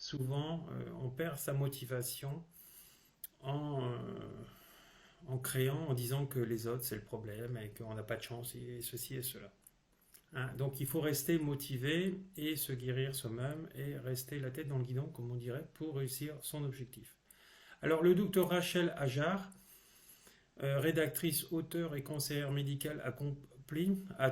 souvent on perd sa motivation en, en créant, en disant que les autres c'est le problème et qu'on n'a pas de chance et ceci et cela. Hein, donc il faut rester motivé et se guérir soi-même et rester la tête dans le guidon, comme on dirait, pour réussir son objectif. Alors le docteur Rachel Ajar, rédactrice, auteure et conseillère médicale accomplie, a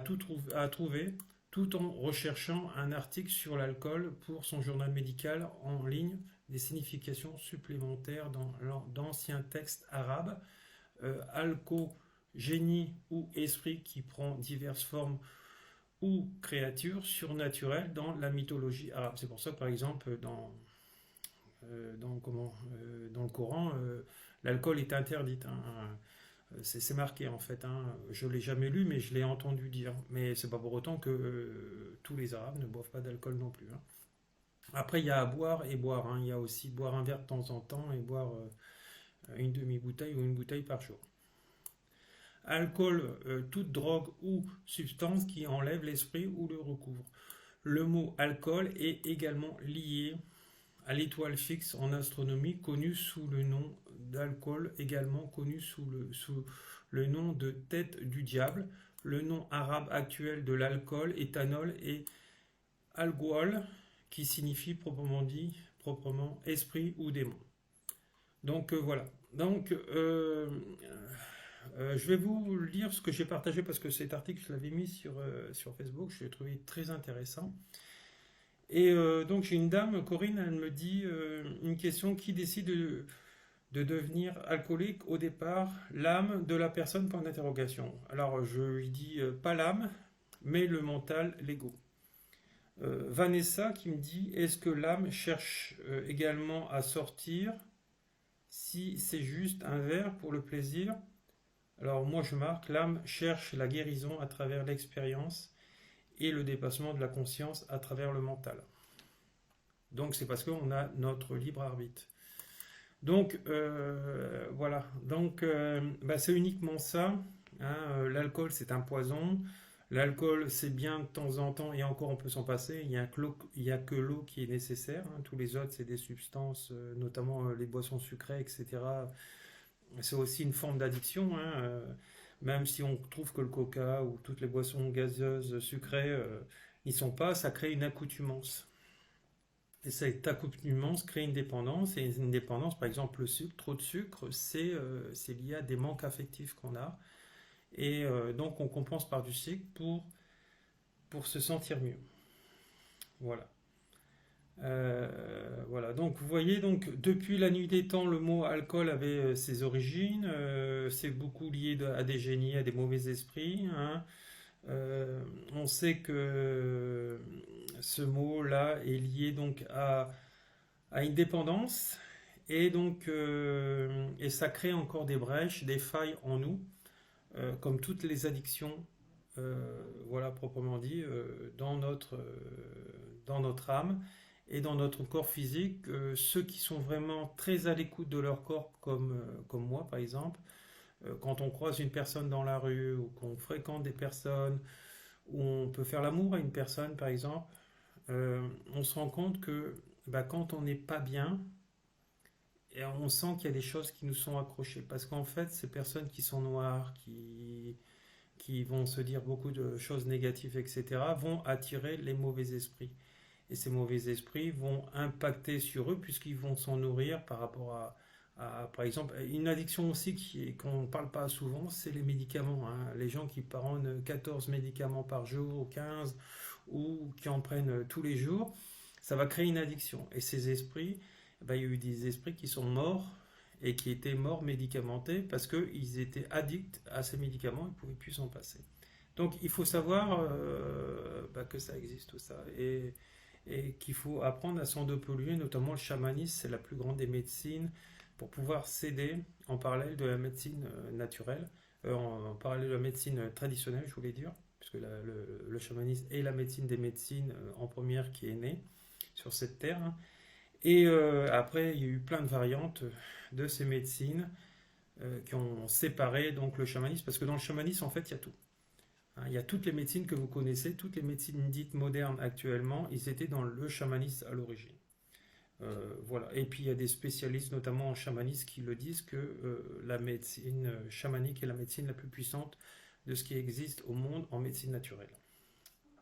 trouvé, tout en recherchant un article sur l'alcool pour son journal médical en ligne, des significations supplémentaires dans d'anciens textes arabes, alco-génie ou esprit qui prend diverses formes ou créatures surnaturelles dans la mythologie arabe. C'est pour ça, par exemple, dans le Coran, l'alcool est interdit. Hein. C'est marqué en fait. Hein. Je ne l'ai jamais lu, mais je l'ai entendu dire. Mais c'est pas pour autant que tous les Arabes ne boivent pas d'alcool non plus. Hein. Après, il y a à boire et boire. Hein. Il y a aussi boire un verre de temps en temps et boire une demi-bouteille ou une bouteille par jour. Alcool, toute drogue ou substance qui enlève l'esprit ou le recouvre. Le mot alcool est également lié à l'étoile fixe en astronomie connue sous le nom d'alcool, également connue sous le nom de tête du diable. Le nom arabe actuel de l'alcool est anol et algual, qui signifie proprement dit, proprement esprit ou démon. Donc voilà. Donc je vais vous lire ce que j'ai partagé parce que cet article, je l'avais mis sur Facebook, je l'ai trouvé très intéressant. Et donc j'ai une dame, Corinne, elle me dit une question: qui décide de devenir alcoolique au départ, l'âme de la personne, point d'interrogation. Alors je lui dis pas l'âme, mais le mental, l'ego. Vanessa qui me dit: est-ce que l'âme cherche également à sortir si c'est juste un verre pour le plaisir? Alors moi je marque: l'âme cherche la guérison à travers l'expérience et le dépassement de la conscience à travers le mental. Donc c'est parce qu'on a notre libre arbitre. Donc voilà, donc c'est uniquement ça. Hein, l'alcool c'est un poison. L'alcool c'est bien de temps en temps et encore on peut s'en passer. Il y a que l'eau qui est nécessaire. Hein. Tous les autres c'est des substances, notamment les boissons sucrées, etc. C'est aussi une forme d'addiction. Hein, même si on trouve que le coca ou toutes les boissons gazeuses sucrées n'y sont pas, ça crée une accoutumance. Et cette accoutumance crée une dépendance. Et une dépendance, par exemple, le sucre, trop de sucre, c'est lié à des manques affectifs qu'on a. Et donc, on compense par du sucre pour se sentir mieux. Voilà. Voilà, donc vous voyez, donc depuis la nuit des temps, le mot alcool avait ses origines. C'est beaucoup lié à des génies, à des mauvais esprits. Hein. On sait que ce mot-là est lié donc à une dépendance et donc et ça crée encore des brèches, des failles en nous, comme toutes les addictions, voilà proprement dit, dans notre âme et dans notre corps physique. Ceux qui sont vraiment très à l'écoute de leur corps, comme moi par exemple, quand on croise une personne dans la rue ou qu'on fréquente des personnes, où on peut faire l'amour à une personne par exemple, on se rend compte que quand on n'est pas bien, et on sent qu'il y a des choses qui nous sont accrochées. Parce qu'en fait, ces personnes qui sont noires, qui vont se dire beaucoup de choses négatives, etc., vont attirer les mauvais esprits. Et ces mauvais esprits vont impacter sur eux puisqu'ils vont s'en nourrir par rapport par exemple, une addiction aussi qu'on ne parle pas souvent, c'est les médicaments. Hein. Les gens qui prennent 14 médicaments par jour, ou 15, ou qui en prennent tous les jours, ça va créer une addiction. Et ces esprits, il y a eu des esprits qui sont morts et qui étaient morts médicamentés parce qu'ils étaient addicts à ces médicaments, ils ne pouvaient plus s'en passer. Donc il faut savoir que ça existe tout ça et qu'il faut apprendre à s'en dépolluer, notamment le chamanisme, c'est la plus grande des médecines pour pouvoir s'aider en parallèle de la médecine naturelle, en parallèle de la médecine traditionnelle, je voulais dire, puisque le chamanisme est la médecine des médecines en première qui est née sur cette terre. Hein. Et après, il y a eu plein de variantes de ces médecines qui ont séparé donc le chamanisme, parce que dans le chamanisme, en fait, il y a tout. Hein, il y a toutes les médecines que vous connaissez, toutes les médecines dites modernes actuellement, ils étaient dans le chamanisme à l'origine. voilà. Et puis il y a des spécialistes, notamment en chamanisme, qui le disent que la médecine chamanique est la médecine la plus puissante de ce qui existe au monde en médecine naturelle.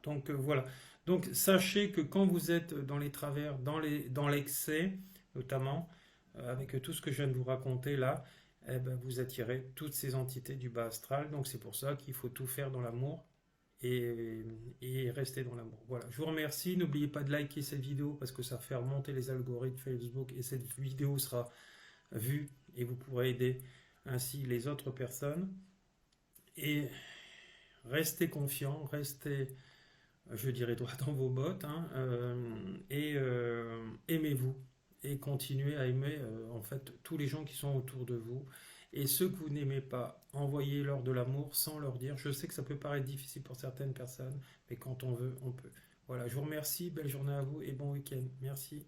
Donc voilà. Donc sachez que quand vous êtes dans les travers, dans l'excès, notamment, avec tout ce que je viens de vous raconter là, eh ben, vous attirez toutes ces entités du bas astral. Donc c'est pour ça qu'il faut tout faire dans l'amour et, et rester dans l'amour. Voilà, je vous remercie. N'oubliez pas de liker cette vidéo parce que ça fait remonter les algorithmes Facebook et cette vidéo sera vue et vous pourrez aider ainsi les autres personnes. Et restez confiants, restez, je dirais, droit dans vos bottes, hein, et aimez-vous et continuez à aimer en fait tous les gens qui sont autour de vous. Et ceux que vous n'aimez pas, envoyez-leur de l'amour sans leur dire. Je sais que ça peut paraître difficile pour certaines personnes, mais quand on veut, on peut. Voilà, je vous remercie, belle journée à vous et bon week-end. Merci.